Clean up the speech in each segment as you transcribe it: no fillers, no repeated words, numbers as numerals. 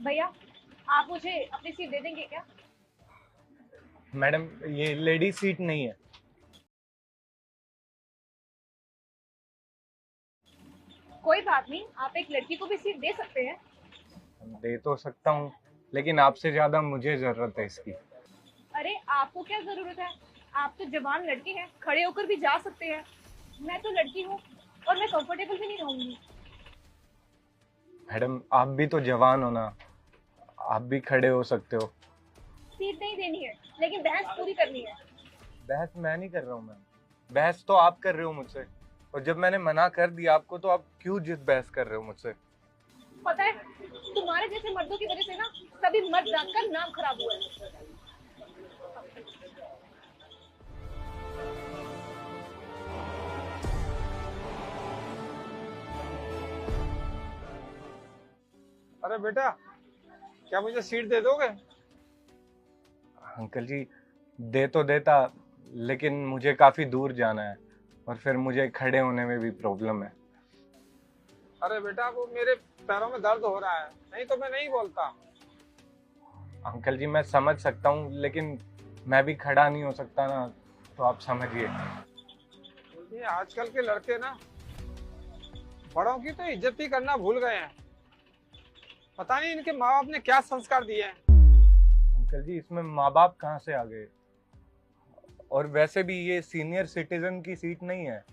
भैया, आप मुझे अपनी सीट दे देंगे क्या? मैडम, ये लेडी सीट नहीं है। कोई बात नहीं, आप एक लड़की को भी सीट दे सकते हैं। दे तो सकता हूँ, लेकिन आपसे ज्यादा मुझे जरूरत है इसकी। अरे आपको क्या जरूरत है? आप तो जवान लड़के हैं, खड़े होकर भी जा सकते हैं। मैं तो लड़की हूँ और मैं कंफर्टेबल भी नहीं रहूंगी। मैडम, आप भी तो जवान हो ना, आप भी खड़े हो सकते हो। सीट नहीं देनी है, लेकिन बहस पूरी करनी है। बहस मैं नहीं कर रहा हूँ मैम, बहस तो आप कर रहे हो मुझसे। और जब मैंने मना कर दिया आपको, तो आप क्यों जिद बहस कर रहे हो मुझसे? पता है, तुम्हारे जैसे मर्दों की वजह से ना सभी मर्द जात का नाम खराब हुआ है। अरे बेटा, क्या मुझे सीट दे दोगे? अंकल जी, दे तो देता, लेकिन मुझे काफी दूर जाना है और फिर मुझे खड़े होने में भी प्रॉब्लम है। अरे बेटा, वो मेरे पैरों में दर्द हो रहा है, नहीं तो मैं नहीं बोलता। अंकल जी, मैं समझ सकता हूँ, लेकिन मैं भी खड़ा नहीं हो सकता ना, तो आप समझिए। ये आजकल के लड़के ना बड़ों की तो इज्जत ही करना भूल गए हैं। पता नहीं इनके माँ बाप ने क्या संस्कार दिए हैं। अंकल जी, इसमें माँ बाप कहाँ से आ गए? और वैसे भी ये सीनियर सिटीजन की सीट नहीं है,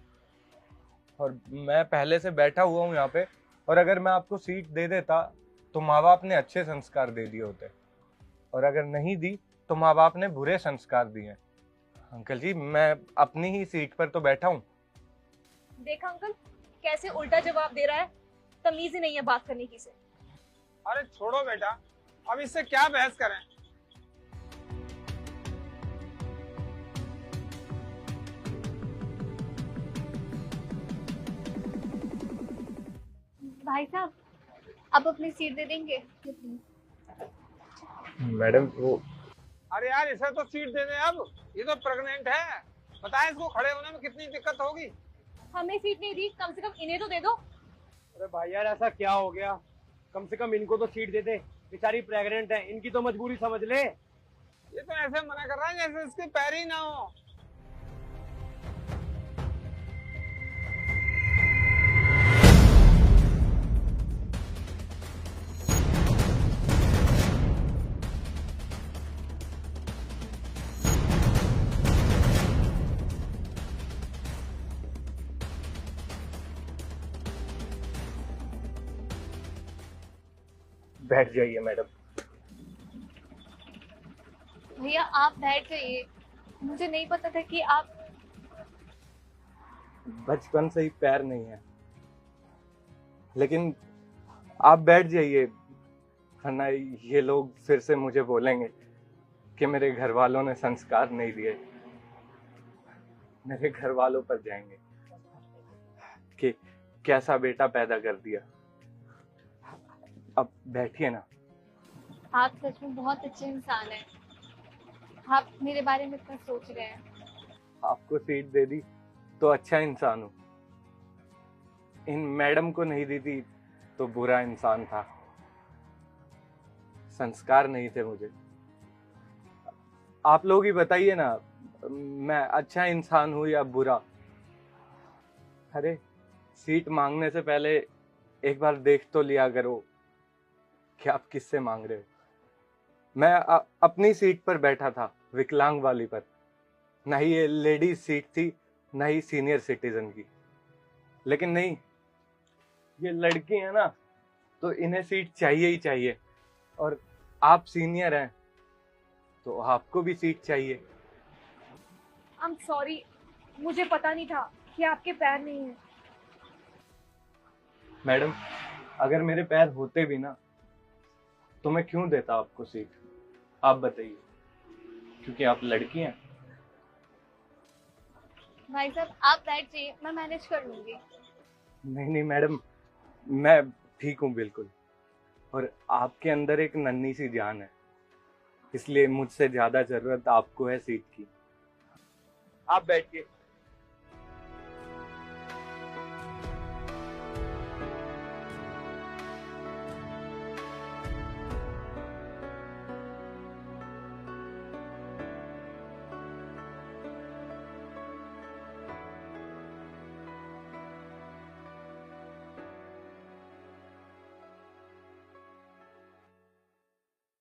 और मैं पहले से बैठा हुआ हूँ यहाँ पे। और अगर मैं आपको सीट दे देता, तो माँ बाप ने अच्छे संस्कार दे दिए होते, और अगर नहीं दी तो माँ बाप ने बुरे संस्कार दिए। अंकल जी, मैं अपनी ही सीट पर तो बैठा हूँ। देखा अंकल, कैसे उल्टा जवाब दे रहा है। तमीज ही नहीं है बात करने की से। अरे छोड़ो बेटा, अब इससे क्या बहस करें। भाई साहब, आप अपनी सीट दे देंगे? मैडम, वो अरे यार, इसे तो सीट दे दे अब। ये तो प्रेग्नेंट है। बताए इसको खड़े होने में कितनी दिक्कत होगी। हमें सीट नहीं दी, कम से कम इन्हें तो दे दो। अरे भाई यार, ऐसा क्या हो गया? कम से कम इनको तो सीट दे दे। बेचारी प्रेग्नेंट है, इनकी तो मजबूरी समझ ले। ये तो ऐसे मना कर रहा है जैसे इसके पैर ही ना हो। बैठ जाइए मैडम। भैया आप बैठ जाइए, मुझे नहीं पता था कि आप। बचपन से ही पैर नहीं है, लेकिन आप बैठ जाइए, वरना ये लोग फिर से मुझे बोलेंगे कि मेरे घर वालों ने संस्कार नहीं दिए। मेरे घर वालों पर जाएंगे कि कैसा बेटा पैदा कर दिया। अब बैठिए ना। आप सच में बहुत अच्छे इंसान हैं। आप मेरे बारे में इतना सोच रहे हैं। आपको सीट दे दी तो अच्छा इंसान हूँ, इन मैडम को नहीं दी थी तो बुरा इंसान था। संस्कार नहीं थे मुझे। आप लोग ही बताइए ना, मैं अच्छा इंसान हूँ या बुरा? अरे, सीट मांगने से पहले एक बार देख तो लिया करो कि आप किससे मांग रहे हो। मैं अपनी सीट पर बैठा था, विकलांग वाली पर। ना ही ये लेडीज सीट थी, ना ही सीनियर सिटीजन की। लेकिन नहीं, ये लड़की है ना, तो इन्हें सीट चाहिए ही चाहिए। और आप सीनियर हैं, तो आपको भी सीट चाहिए। आई एम सॉरी, मुझे पता नहीं था कि आपके पैर नहीं हैं। मैडम, अगर मेरे पैर होते भी ना, तो मैं क्यों देता आपको सीट? आप बताइए, क्योंकि आप लड़की हैं? भाई साहब आप बैठ जाइए, मैं मैनेज कर लूंगी। नहीं नहीं मैडम, मैं ठीक हूँ बिल्कुल। और आपके अंदर एक नन्ही सी जान है, इसलिए मुझसे ज्यादा जरूरत आपको है सीट की। आप बैठिए।